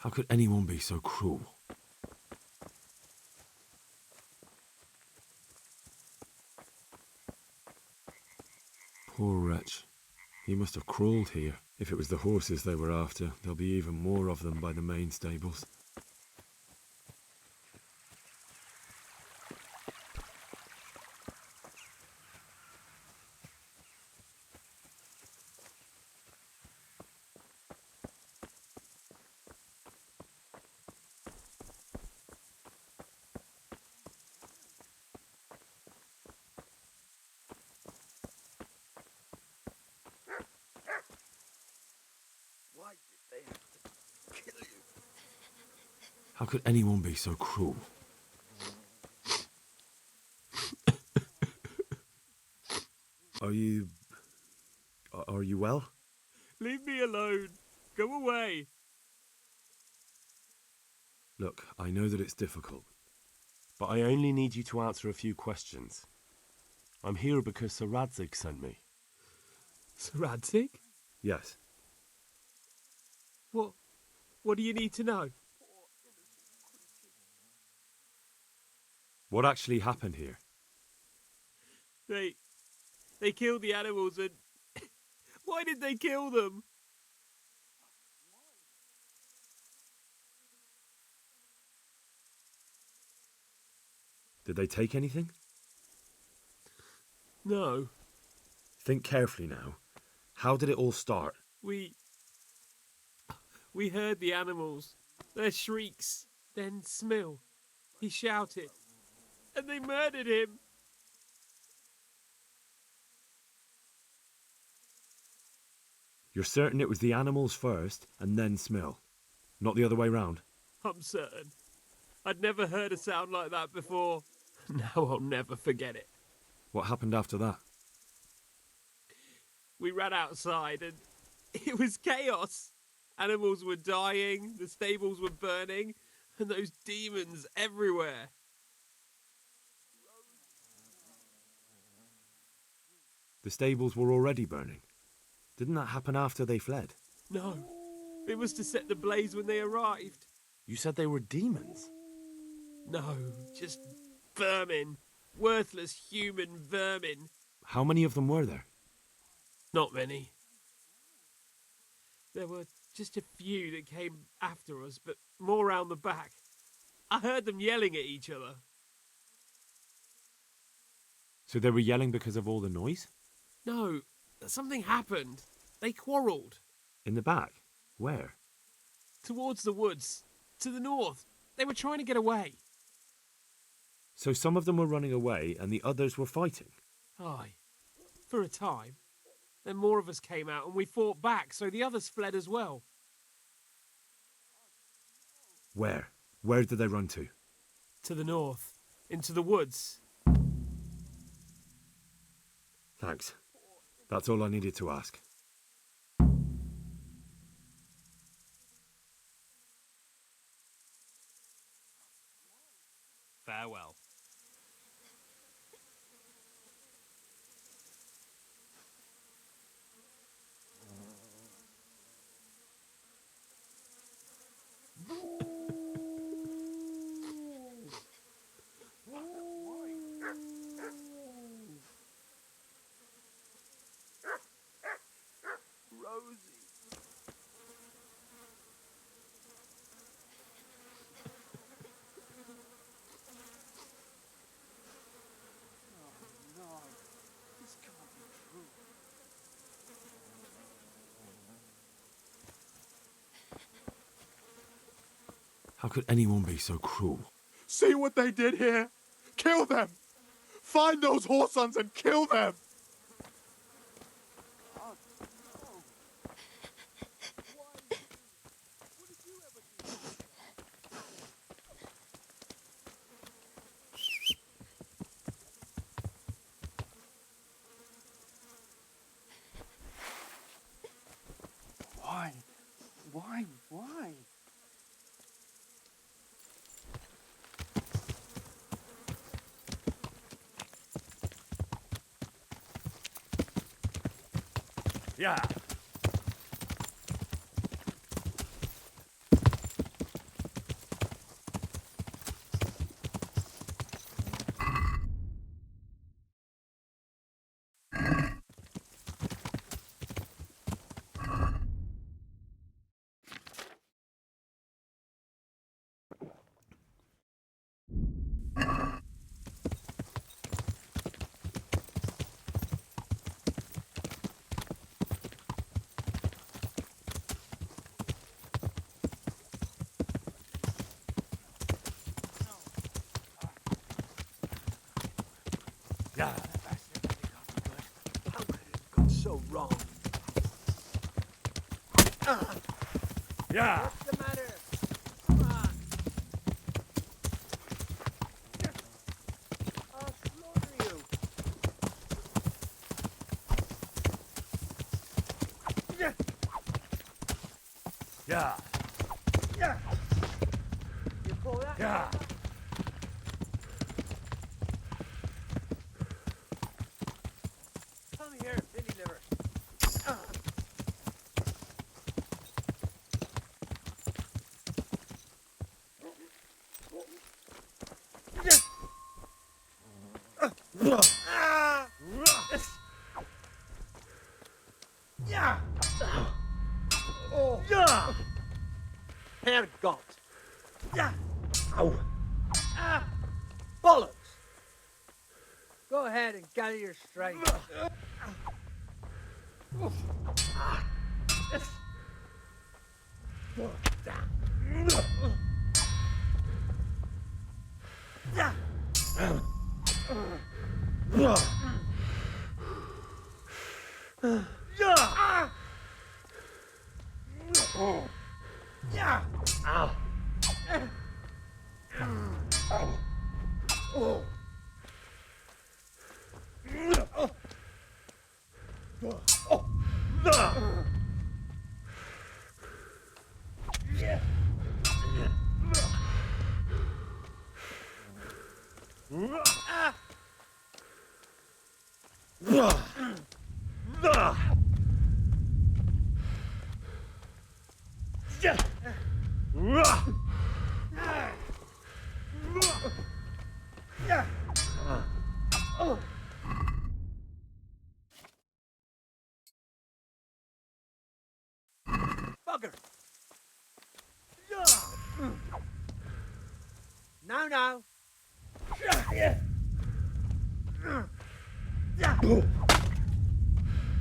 How could anyone be so cruel? Poor wretch. He must have crawled here. If it was the horses they were after, there'll be even more of them by the main stables. Why did they have to kill you? How could anyone be so cruel? Are you well? Leave me alone. Go away. Look, I know that it's difficult. But I only need you to answer a few questions. I'm here because Sir Radzig sent me. Sir Radzig? Yes. What do you need to know? What actually happened here? They killed the animals and... Why did they kill them? Did they take anything? No. Think carefully now. How did it all start? We heard the animals, their shrieks, then Smill. He shouted, and they murdered him. You're certain it was the animals first and then Smill? Not the other way round? I'm certain. I'd never heard a sound like that before. Now I'll never forget it. What happened after that? We ran outside and it was chaos. Animals were dying, the stables were burning, and those demons everywhere. The stables were already burning. Didn't that happen after they fled? No, it was to set the blaze when they arrived. You said they were demons? No, just vermin. Worthless human vermin. How many of them were there? Not many. There were just a few that came after us, but more round the back. I heard them yelling at each other. So they were yelling because of all the noise? No, something happened. They quarrelled. In the back? Where? Towards the woods. To the north. They were trying to get away. So some of them were running away and the others were fighting? Aye. For a time. Then more of us came out and we fought back, so the others fled as well. Where? Where did they run to? To the north. Into the woods. Thanks. That's all I needed to ask. Farewell. How could anyone be so cruel? See what they did here? Kill them! Find those whoresons and kill them! Why? Why? Yeah. Yeah. How could it have gone so wrong? Yeah. What's the matter? Come on. I'll slaughter you. Yeah. You call that? Yeah. Come here, Billy Liver. Yeah! Oh! Yeah. Herrgott! Yeah. Ow. Ah! Bollocks! Go ahead and gather your strength. Yeah. Yeah! Ow. Oh! Bugger! Now.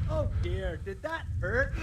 Oh dear, did that hurt?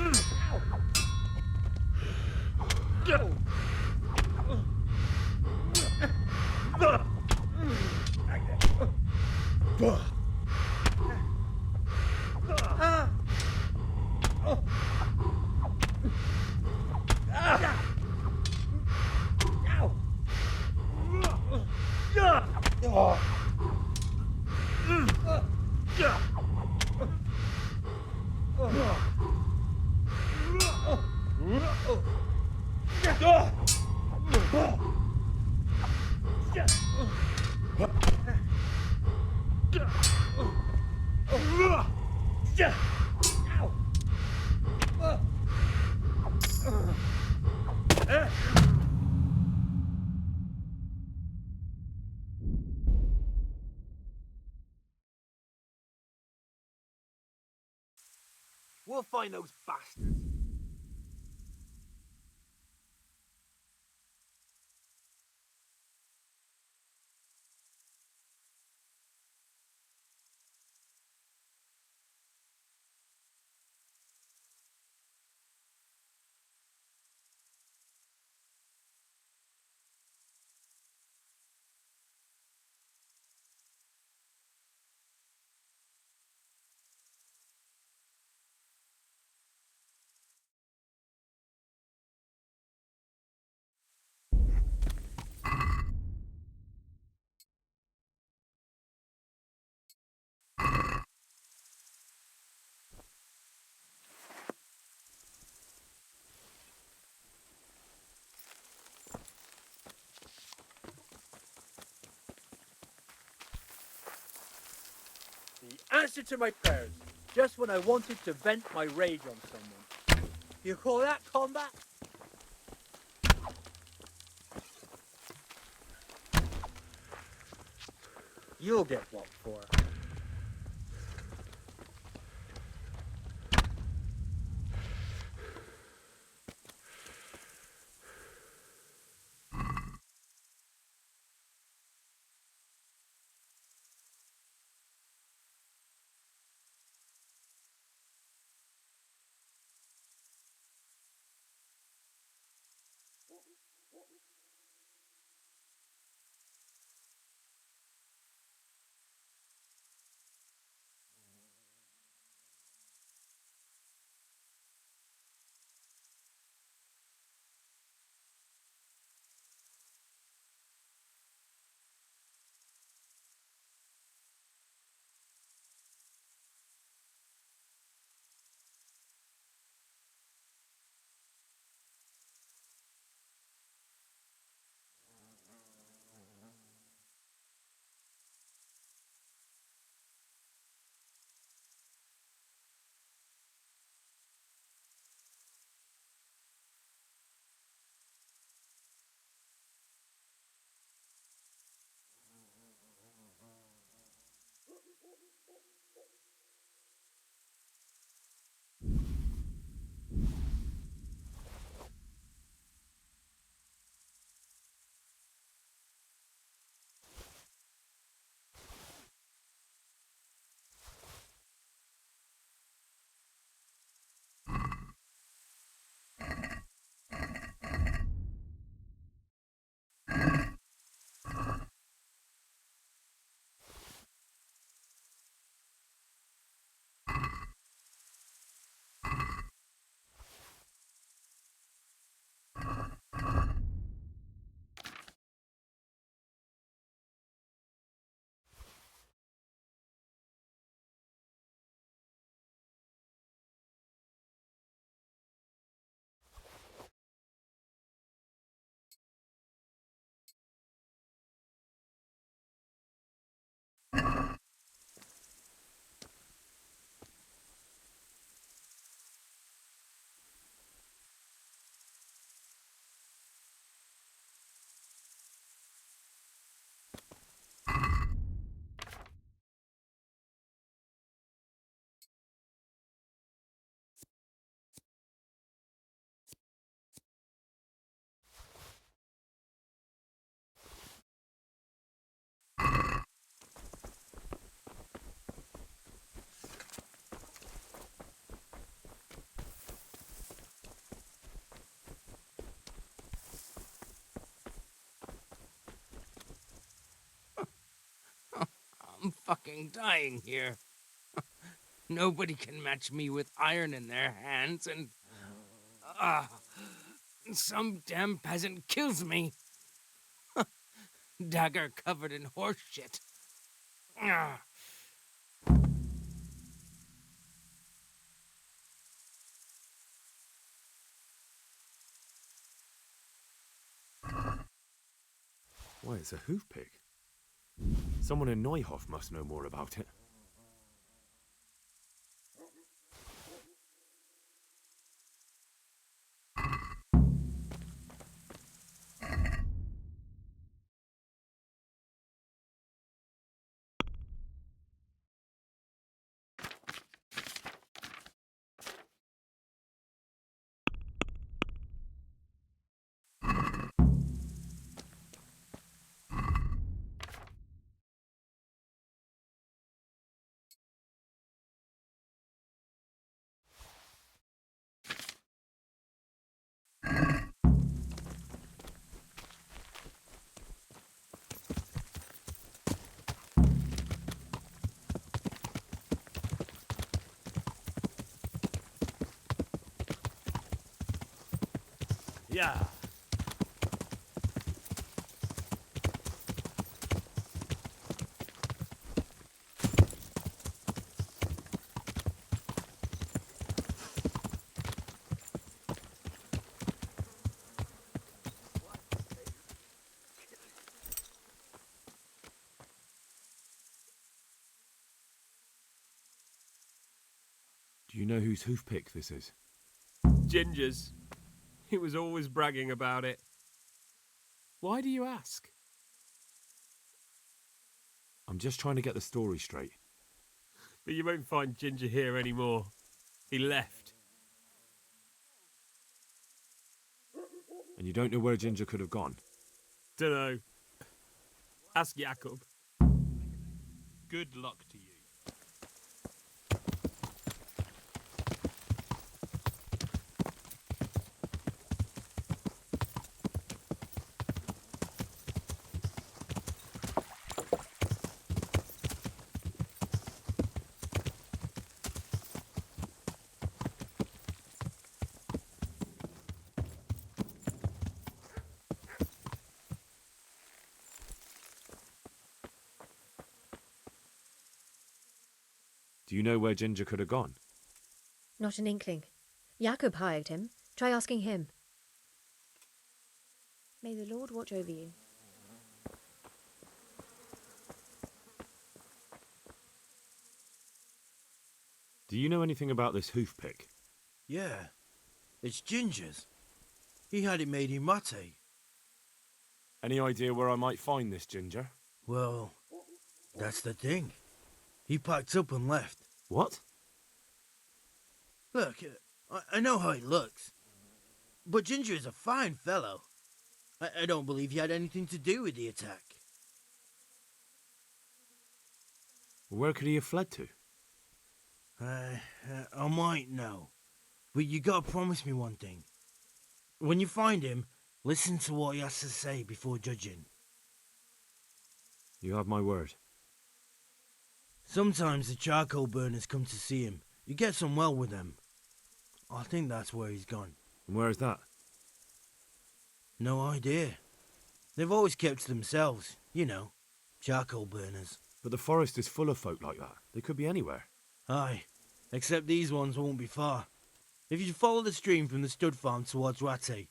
We'll find those bastards. The answer to my prayers, just when I wanted to vent my rage on someone. You call that combat? You'll get what for. fucking dying here. Nobody can match me with iron in their hands, and some damn peasant kills me. Dagger covered in horse shit. Ah. Why, it's a hoof pick. Someone in Neuhof must know more about it. Yeah. Do you know whose hoof pick this is? Ginger's. He was always bragging about it. Why do you ask? I'm just trying to get the story straight. But you won't find Ginger here anymore. He left. And you don't know where Ginger could have gone? Dunno. Ask Jakob. Good luck to you. Do you know where Ginger could have gone? Not an inkling. Jakob hired him. Try asking him. May the Lord watch over you. Do you know anything about this hoof pick? Yeah, it's Ginger's. He had it made in Mate. Any idea where I might find this Ginger? Well, that's the thing. He packed up and left. What? Look, I know how he looks. But Ginger is a fine fellow. I don't believe he had anything to do with the attack. Where could he have fled to? I might know. But you gotta promise me one thing. When you find him, listen to what he has to say before judging. You have my word. Sometimes the charcoal burners come to see him. You get on well with them. I think that's where he's gone. And where is that? No idea. They've always kept to themselves, you know, charcoal burners. But the forest is full of folk like that. They could be anywhere. Aye, except these ones won't be far. If you follow the stream from the stud farm towards Rate,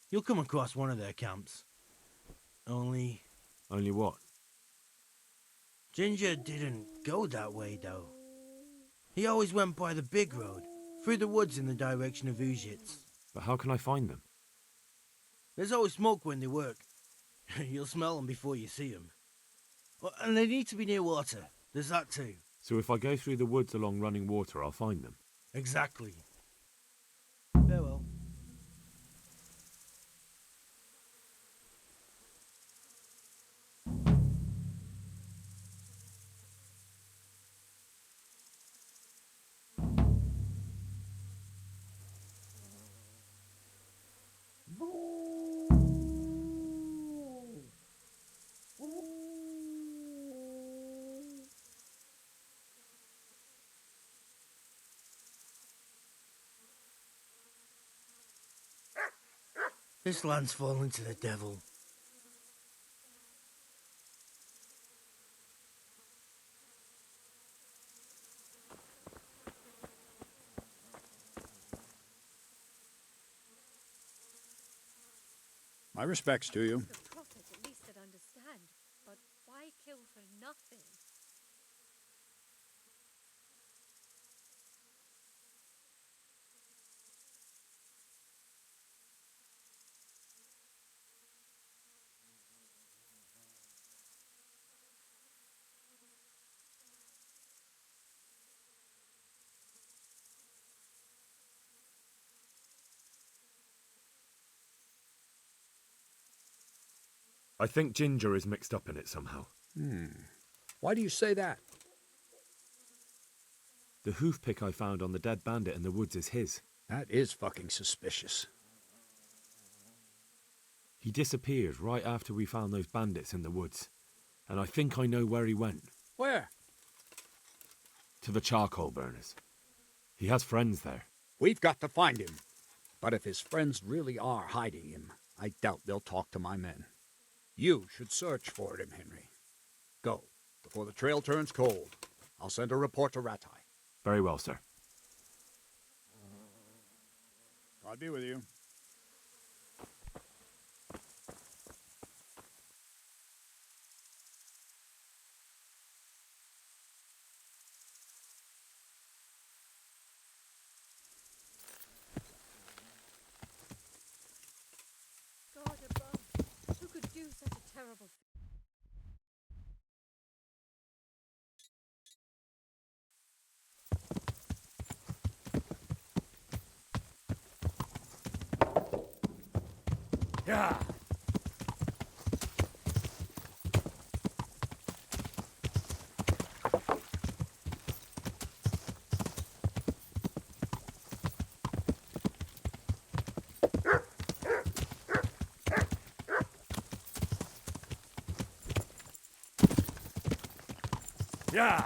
you'll come across one of their camps. Only Only what? Ginger didn't go that way, though. He always went by the big road, through the woods in the direction of Uzhitz. But how can I find them? There's always smoke when they work. You'll smell them before you see them. And they need to be near water. There's that too. So if I go through the woods along running water, I'll find them. Exactly. Farewell. This land's fallen to the devil. My respects to you. The prophet at least could understand, but why kill for nothing? I think Ginger is mixed up in it somehow. Why do you say that? The hoof pick I found on the dead bandit in the woods is his. That is fucking suspicious. He disappeared right after we found those bandits in the woods. And I think I know where he went. Where? To the charcoal burners. He has friends there. We've got to find him. But if his friends really are hiding him, I doubt they'll talk to my men. You should search for him, Henry. Go, before the trail turns cold. I'll send a report to Ratai. Very well, sir. God be with you. God above, who could do such a terrible thing? Yeah. Yeah.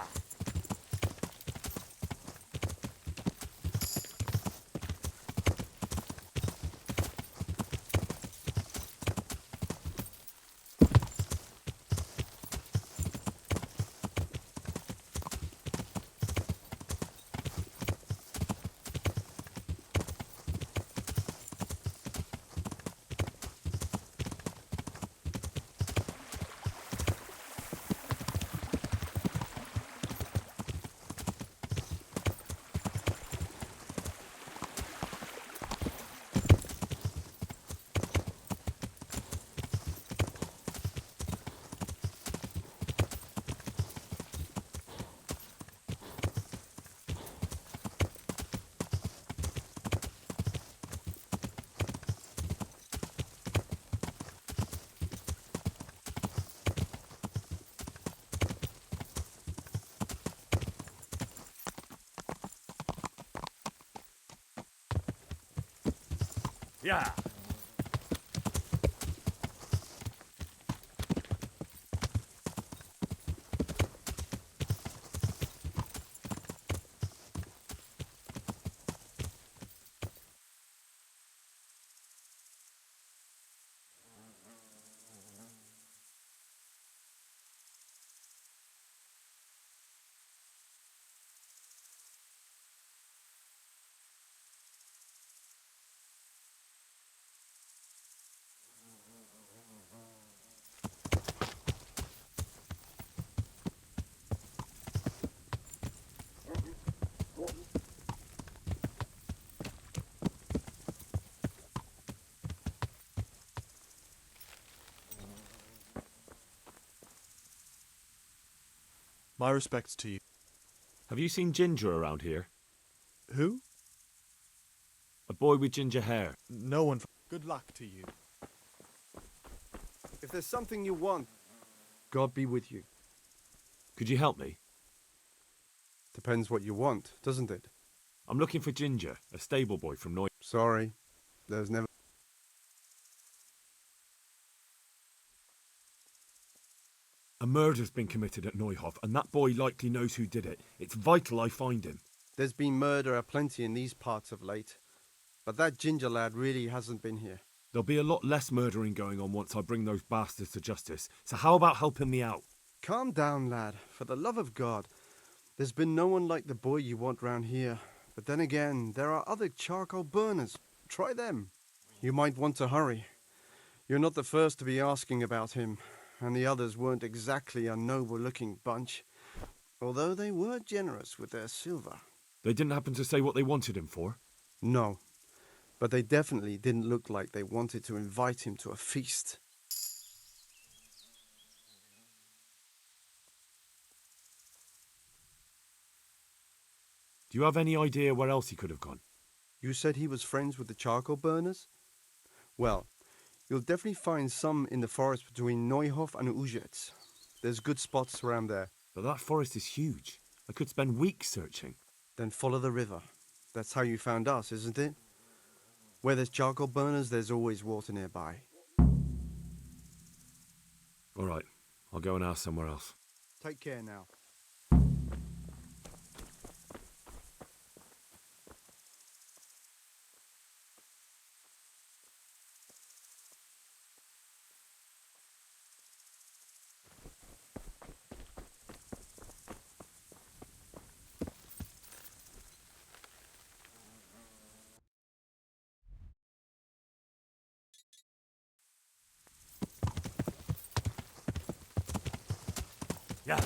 Yeah. My respects to you. Have you seen Ginger around here? Who? A boy with ginger hair. No one. Good luck to you. If there's something you want, God be with you. Could you help me? Depends what you want, doesn't it? I'm looking for Ginger, a stable boy from Noy. Sorry, there's never... A murder's been committed at Neuhof, and that boy likely knows who did it. It's vital I find him. There's been murder aplenty in these parts of late, but that Ginger lad really hasn't been here. There'll be a lot less murdering going on once I bring those bastards to justice, so how about helping me out? Calm down, lad. For the love of God. There's been no one like the boy you want round here. But then again, there are other charcoal burners. Try them. You might want to hurry. You're not the first to be asking about him, and the others weren't exactly a noble-looking bunch, although they were generous with their silver. They didn't happen to say what they wanted him for? No, but they definitely didn't look like they wanted to invite him to a feast. Do you have any idea where else he could have gone? You said he was friends with the charcoal burners? Well, you'll definitely find some in the forest between Neuhof and Ujetz. There's good spots around there. But that forest is huge. I could spend weeks searching. Then follow the river. That's how you found us, isn't it? Where there's charcoal burners, there's always water nearby. All right, I'll go and ask somewhere else. Take care now. Yeah.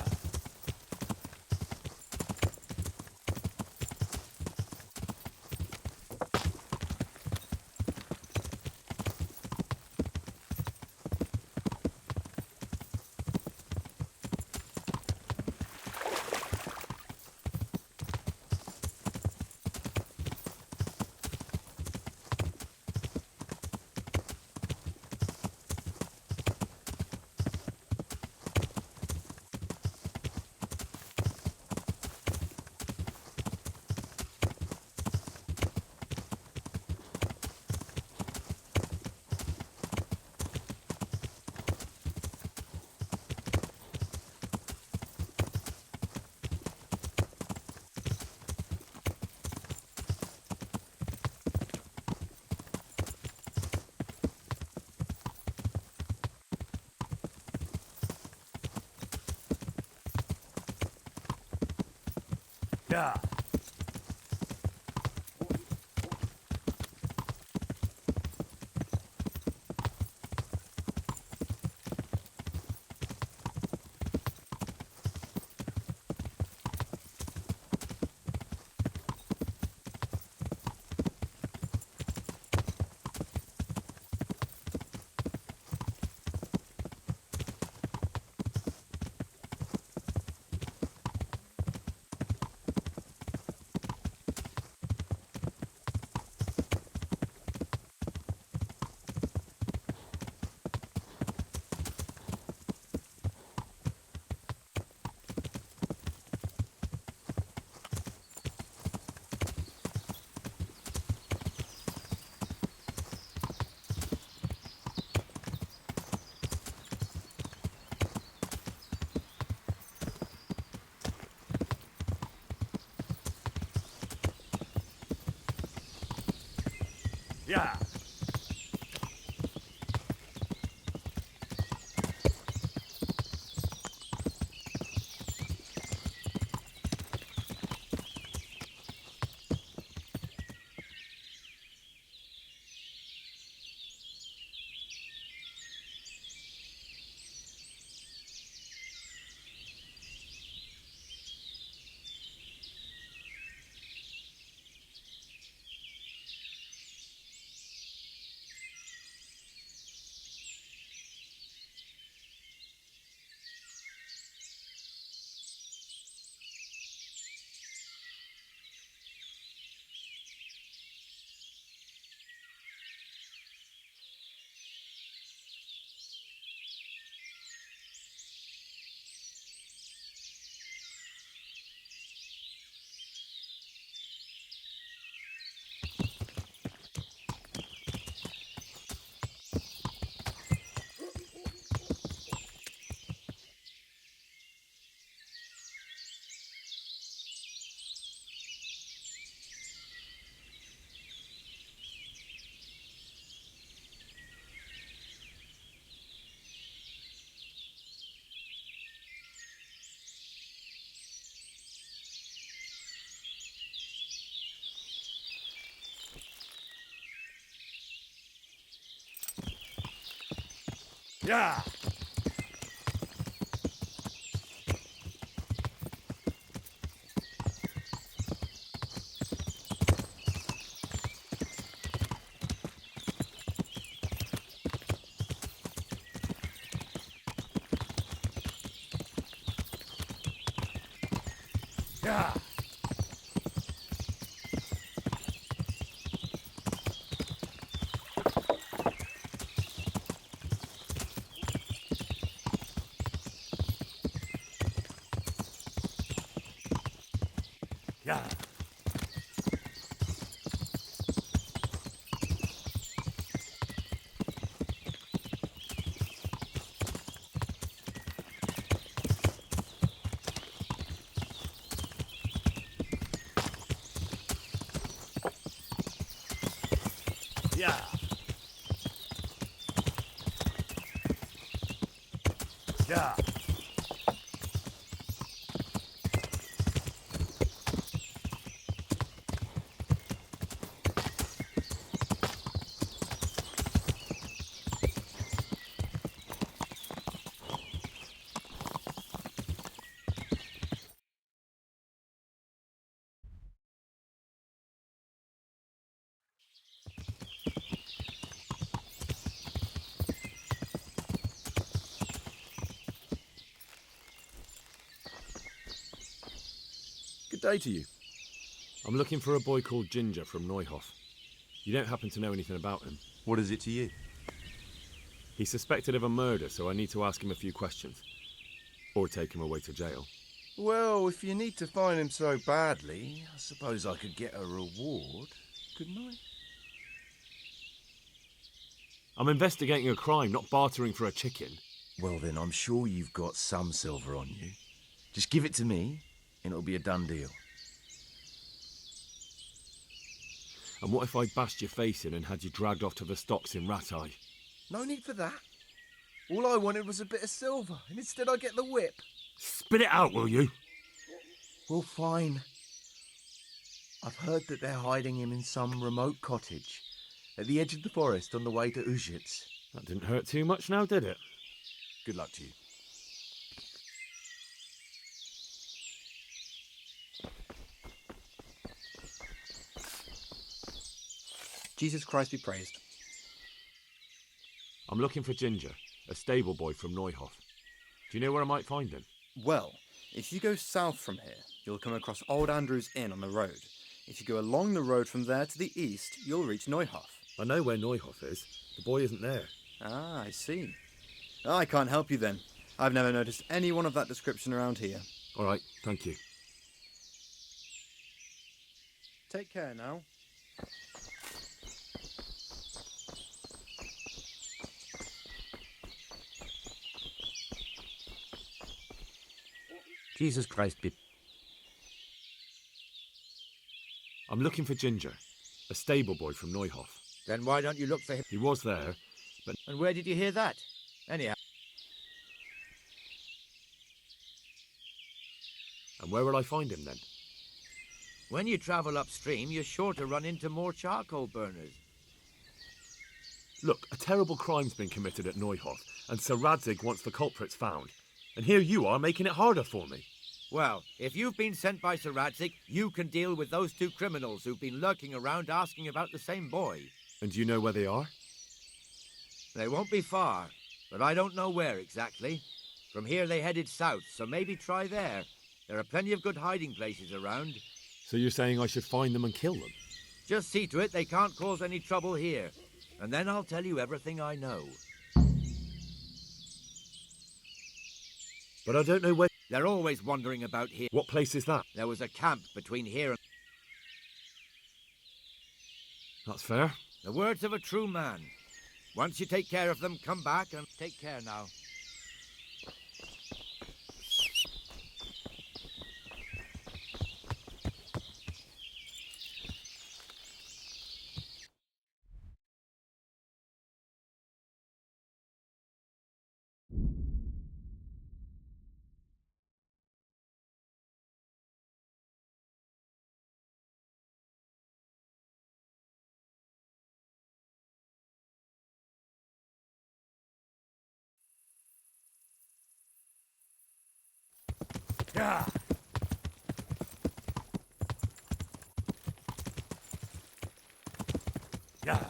Yeah. Yeah. Yeah. Yeah. Yeah. Yeah. Yeah. Good day to you. I'm looking for a boy called Ginger from Neuhof. You don't happen to know anything about him? What is it to you? He's suspected of a murder, so I need to ask him a few questions. Or take him away to jail. Well, if you need to find him so badly, I suppose I could get a reward, couldn't I? I'm investigating a crime, not bartering for a chicken. Well then, I'm sure you've got some silver on you. Just give it to me, and it'll be a done deal. And what if I bashed your face in and had you dragged off to the stocks in Rattay? No need for that. All I wanted was a bit of silver, and instead I get the whip. Spit it out, will you? Well, fine. I've heard that they're hiding him in some remote cottage at the edge of the forest on the way to Uzhitz. That didn't hurt too much now, did it? Good luck to you. Jesus Christ be praised. I'm looking for Ginger, a stable boy from Neuhof. Do you know where I might find him? Well, if you go south from here, you'll come across Old Andrew's Inn on the road. If you go along the road from there to the east, you'll reach Neuhof. I know where Neuhof is. The boy isn't there. Ah, I see. I can't help you then. I've never noticed anyone of that description around here. All right, thank you. Take care now. Jesus Christ be... I'm looking for Ginger, a stable boy from Neuhof. Then why don't you look for him? He was there, but... And where did you hear that? Anyhow. And where will I find him then? When you travel upstream, you're sure to run into more charcoal burners. Look, a terrible crime's been committed at Neuhof, and Sir Radzig wants the culprits found. And here you are making it harder for me. Well, if you've been sent by Sir Radzig, you can deal with those two criminals who've been lurking around asking about the same boy. And do you know where they are? They won't be far, but I don't know where exactly. From here they headed south, so maybe try there. There are plenty of good hiding places around. So you're saying I should find them and kill them? Just see to it they can't cause any trouble here. And then I'll tell you everything I know. But I don't know where... They're always wandering about here. What place is that? There was a camp between here and... That's fair. The words of a true man. Once you take care of them, come back and take care now. Yeah. Yeah.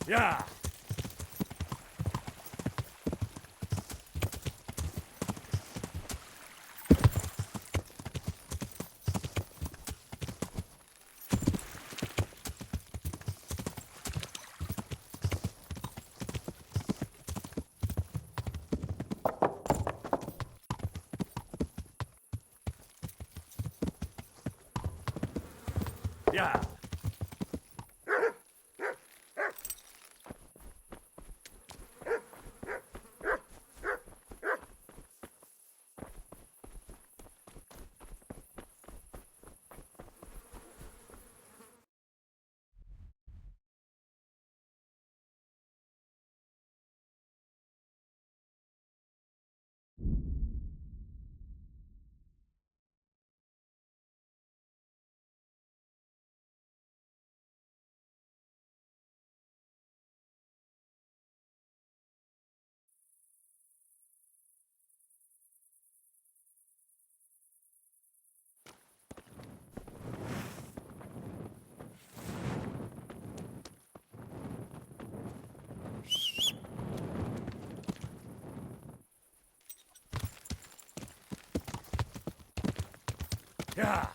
Yeah. Yeah. Yeah.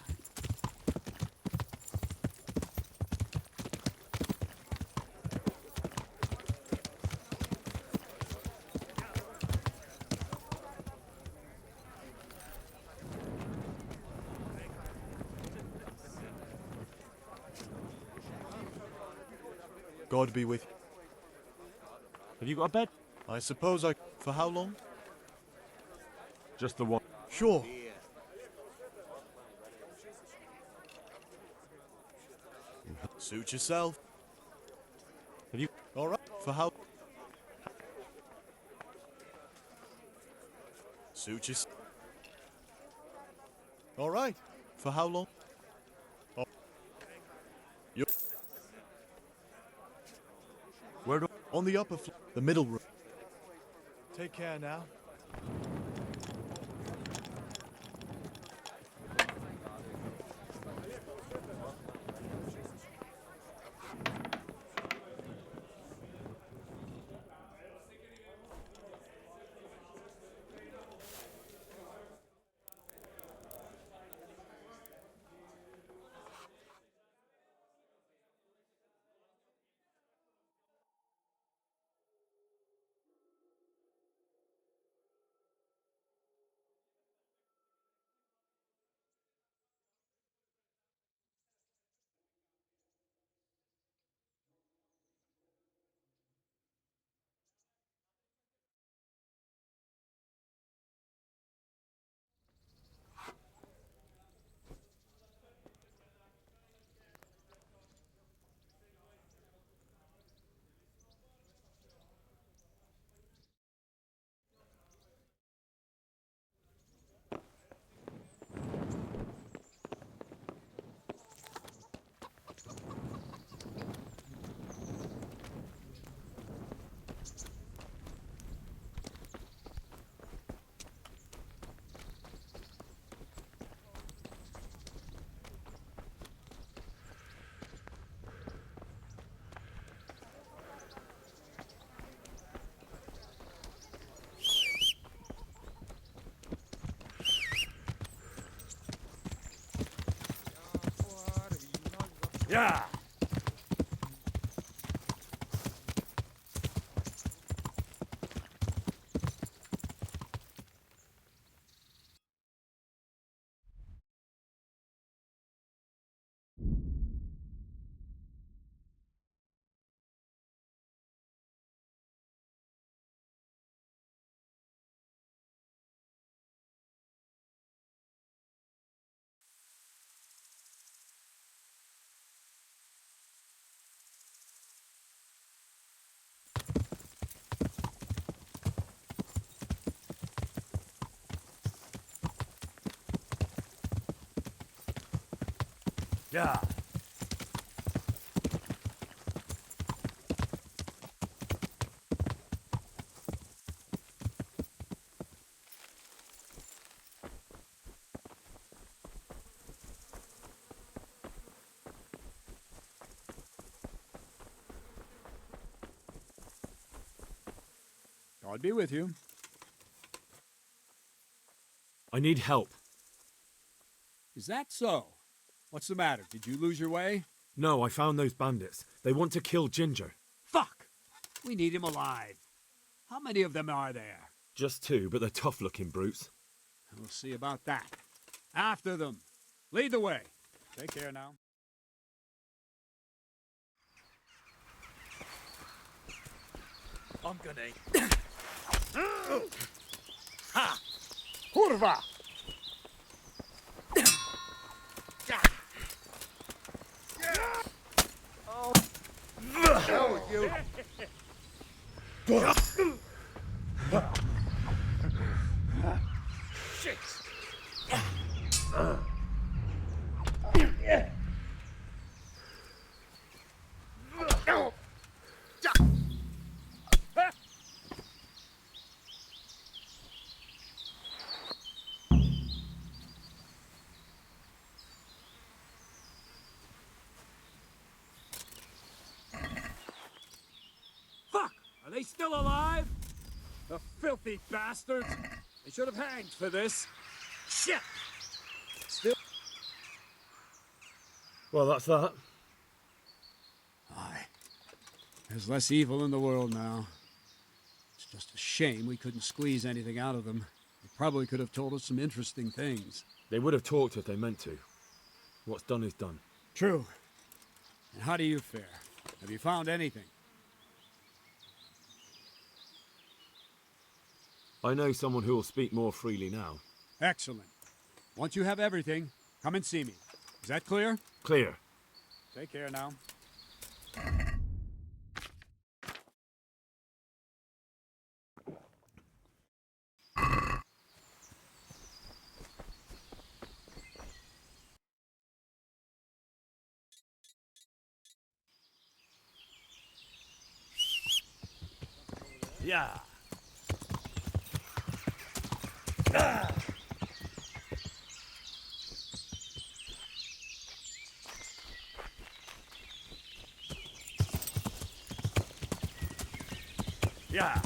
God be with you. Have you got a bed? I suppose I... For how long? Just the one. Sure. Suit yourself. Have you... All right. For how... Suit yourself. All right. For how long? Oh. You... Where do... On the upper floor. The middle room. Take care now. Yeah. Yeah. God be with you. I need help. Is that so? What's the matter? Did you lose your way? No, I found those bandits. They want to kill Ginger. Fuck! We need him alive. How many of them are there? Just 2, but they're tough-looking brutes. We'll see about that. After them. Lead the way. Take care now. I'm gonna... Ha! Kurva! Oh. Hell with you. Shit! Fuck! Are they still alive? The filthy bastards! They should have hanged for this. Shit! Still. Well, that's that. Aye. There's less evil in the world now. It's just a shame we couldn't squeeze anything out of them. They probably could have told us some interesting things. They would have talked if they meant to. What's done is done. True. And how do you fare? Have you found anything? I know someone who will speak more freely now. Excellent. Once you have everything, come and see me. Is that clear? Clear. Take care now. Yeah. Yeah.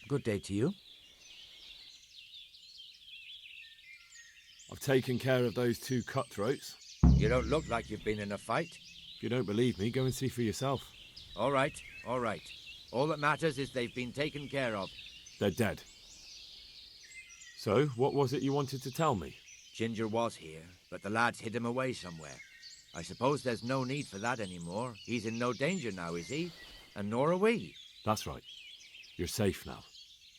Good day to you. I've taken care of those 2 cutthroats. You don't look like you've been in a fight. If you don't believe me, go and see for yourself. All right, all right. All that matters is they've been taken care of. They're dead. So, what was it you wanted to tell me? Ginger was here, but the lads hid him away somewhere. I suppose there's no need for that anymore. He's in no danger now, is he? And nor are we. That's right. You're safe now.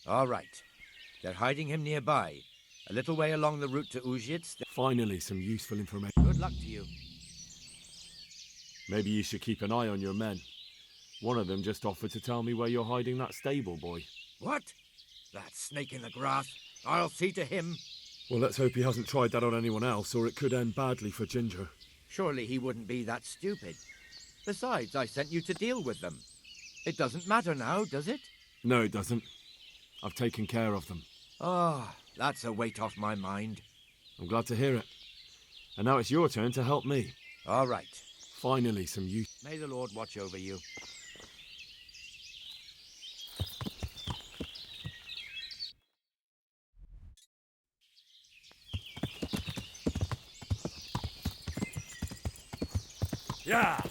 All right. They're hiding him nearby. A little way along the route to Uzhitz. Finally, some useful information. Good luck to you. Maybe you should keep an eye on your men. One of them just offered to tell me where you're hiding that stable boy. What? That snake in the grass? I'll see to him. Well, let's hope he hasn't tried that on anyone else, or it could end badly for Ginger. Surely he wouldn't be that stupid. Besides, I sent you to deal with them. It doesn't matter now, does it? No, it doesn't. I've taken care of them. Ah, that's a weight off my mind. I'm glad to hear it. And now it's your turn to help me. All right. Finally, some use. May the Lord watch over you. Yeah.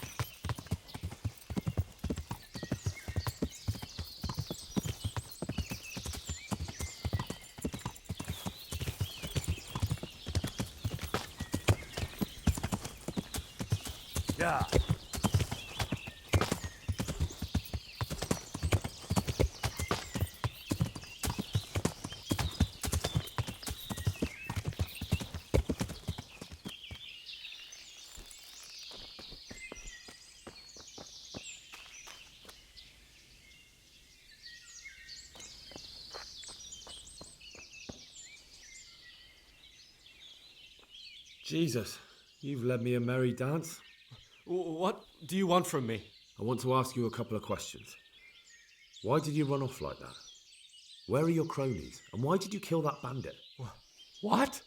Yeah. Jesus, you've led me a merry dance. What do you want from me? I want to ask you a couple of questions. Why did you run off like that? Where are your cronies? And why did you kill that bandit? What?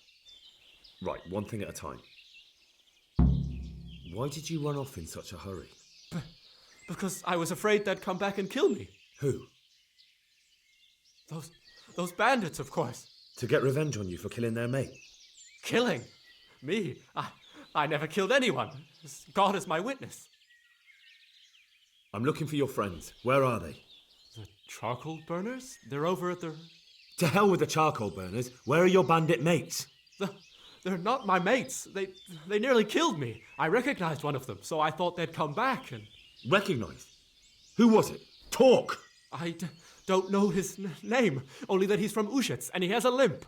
Right, one thing at a time. Why did you run off in such a hurry? Because I was afraid they'd come back and kill me. Who? Those bandits, of course. To get revenge on you for killing their mate? Killing? Me? I never killed anyone. God is my witness. I'm looking for your friends. Where are they? The charcoal burners? They're over at the... To hell with the charcoal burners. Where are your bandit mates? They're not my mates. They nearly killed me. I recognized one of them, so I thought they'd come back and... Recognized? Who was it? Talk! I don't know his name, only that he's from Ushitz and he has a limp.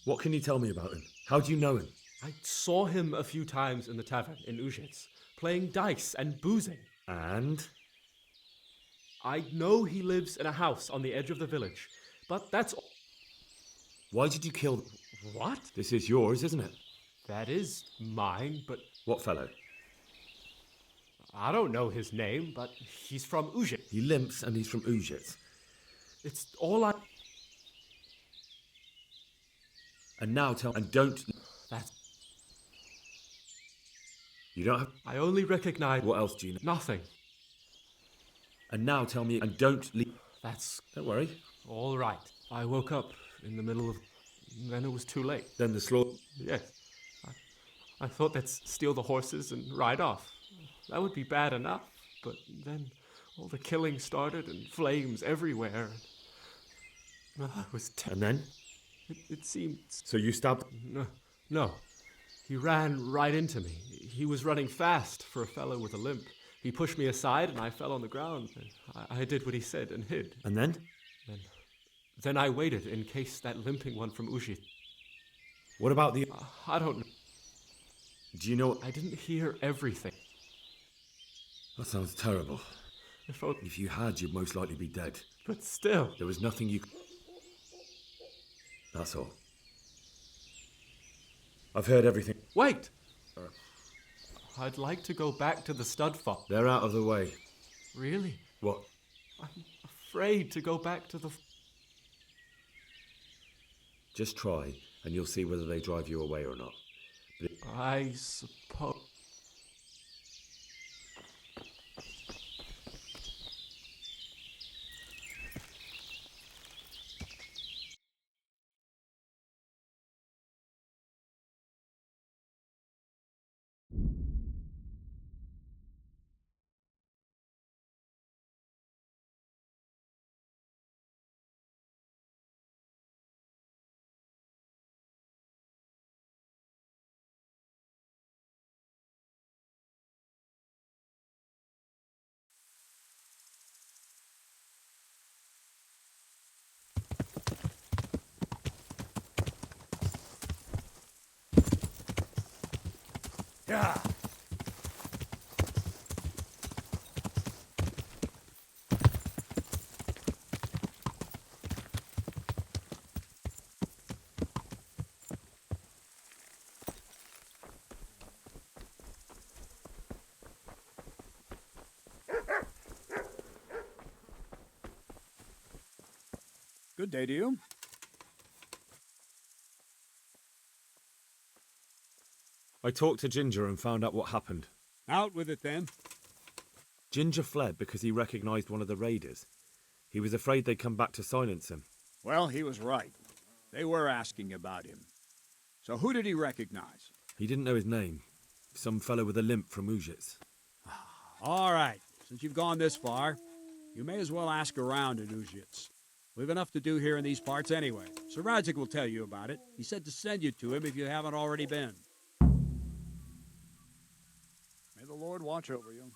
What can you tell me about him? How do you know him? I saw him a few times in the tavern in Ushitz, playing dice and boozing. And? I know he lives in a house on the edge of the village, but that's all. Why did you kill them? What? This is yours, isn't it? That is mine, but... What fellow? I don't know his name, but he's from Ushitz. He limps and he's from Ushitz. It's all I... And now tell... And don't... That's... You don't have... I only recognize... What else do you know? Nothing. And now tell me... And don't leave... That's... Don't worry. All right. I woke up in the middle of... Then it was too late. Then the slaughter... Yes. I thought they'd steal the horses and ride off. That would be bad enough. But then all the killing started and flames everywhere. It was And then? It seemed... So you stabbed... No. He ran right into me. He was running fast for a fellow with a limp. He pushed me aside and I fell on the ground. I did what he said and hid. And then? Then I waited in case that limping one from Ushit. What about the... I don't know. Do you know... I didn't hear everything. That sounds terrible. If you had, you'd most likely be dead. But still... There was nothing you... That's all. I've heard everything. Wait! I'd like to go back to the stud farm. They're out of the way. Really? What? I'm afraid to go back to the... Just try, and you'll see whether they drive you away or not. I suppose... Yeah. Good day to you. I talked to Ginger and found out what happened. Out with it, then. Ginger fled because he recognized one of the raiders. He was afraid they'd come back to silence him. Well, he was right. They were asking about him. So who did he recognize? He didn't know his name. Some fellow with a limp from Ujits. All right. Since you've gone this far, you may as well ask around in Ujits. We've enough to do here in these parts anyway. Sir Radzik will tell you about it. He said to send you to him if you haven't already been. Lord watch over you.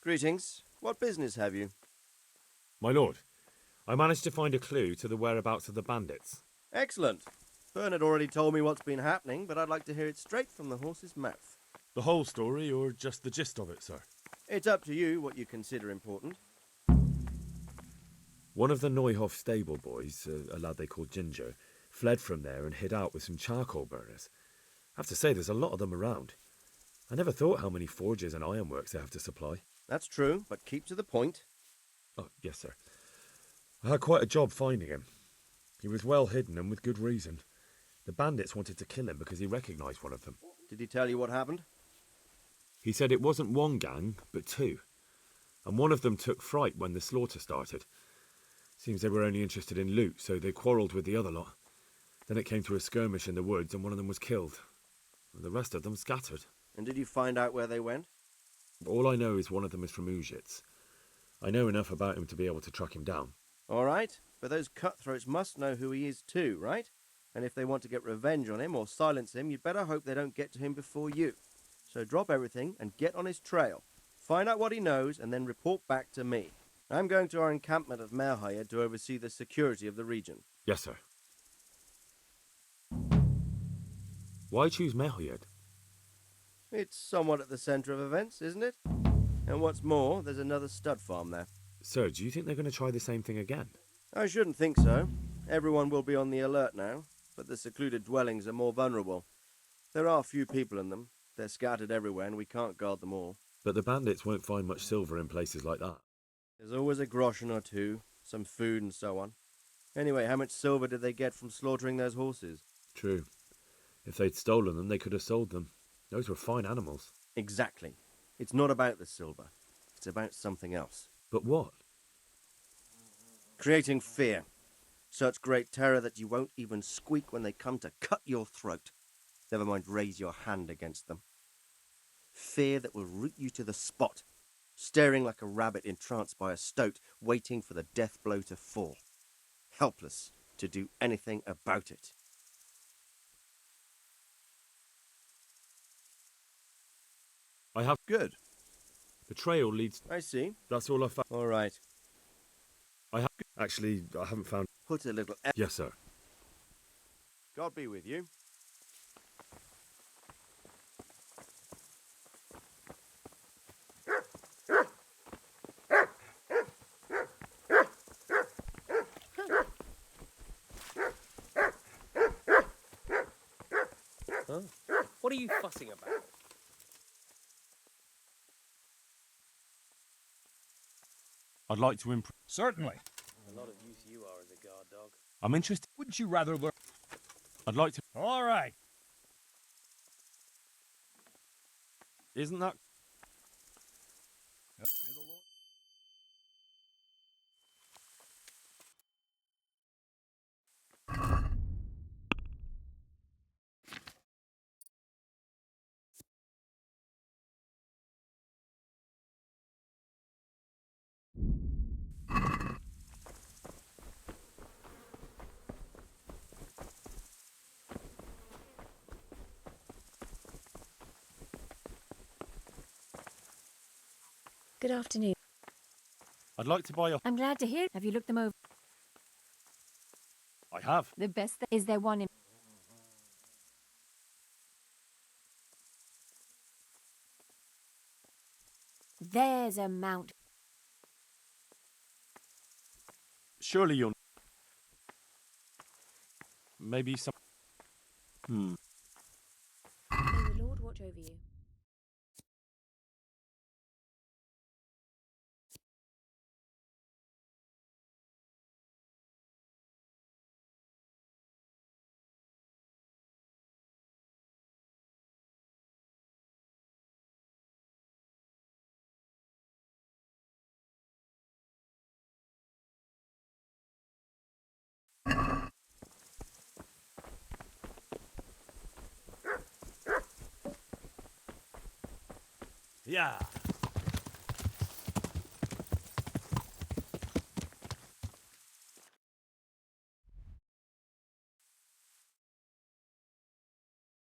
Greetings. What business have you? My lord, I managed to find a clue to the whereabouts of the bandits. Excellent. Bernard already told me what's been happening, but I'd like to hear it straight from the horse's mouth. The whole story, or just the gist of it, sir? It's up to you what you consider important. One of the Neuhoff stable boys, a lad they called Ginger, fled from there and hid out with some charcoal burners. I have to say, there's a lot of them around. I never thought how many forges and ironworks they have to supply. That's true, but keep to the point. Oh, yes, sir. I had quite a job finding him. He was well hidden and with good reason. The bandits wanted to kill him because he recognised one of them. Did he tell you what happened? He said it wasn't one gang, but two. And one of them took fright when the slaughter started. Seems they were only interested in loot, so they quarrelled with the other lot. Then it came to a skirmish in the woods and one of them was killed. The rest of them scattered. And did you find out where they went? All I know is one of them is from Uzhitz. I know enough about him to be able to track him down. All right, but those cutthroats must know who he is too, right? And if they want to get revenge on him or silence him, you'd better hope they don't get to him before you. So drop everything and get on his trail. Find out what he knows and then report back to me. I'm going to our encampment at Merhayed to oversee the security of the region. Yes, sir. Why choose Merhayed? It's somewhat at the centre of events, isn't it? And what's more, there's another stud farm there. Sir, do you think they're going to try the same thing again? I shouldn't think so. Everyone will be on the alert now, but the secluded dwellings are more vulnerable. There are few people in them. They're scattered everywhere and we can't guard them all. But the bandits won't find much silver in places like that. There's always a groschen or two, some food and so on. Anyway, how much silver did they get from slaughtering those horses? True. If they'd stolen them, they could have sold them. Those were fine animals. Exactly. It's not about the silver. It's about something else. But what? Creating fear. Such great terror that you won't even squeak when they come to cut your throat. Never mind raise your hand against them. Fear that will root you to the spot, staring like a rabbit entranced by a stoat, waiting for the death blow to fall. Helpless to do anything about it. I have... Good. The trail leads... I see. That's all I found. All right. I have... Actually, I haven't found... Put a little... Yes, sir. God be with you. Huh? What are you fussing about? I'd like to improve. Certainly. A lot of use you are as a guard dog. I'm interested. Wouldn't you rather learn? I'd like to. All right. Isn't that? Yep. May the Lord... Good afternoon. I'd like to buy a. I'm glad to hear. Have you looked them over? I have. The best is there one in. There's a mount. Surely you'll. Maybe some. May the Lord watch over you. Yeah.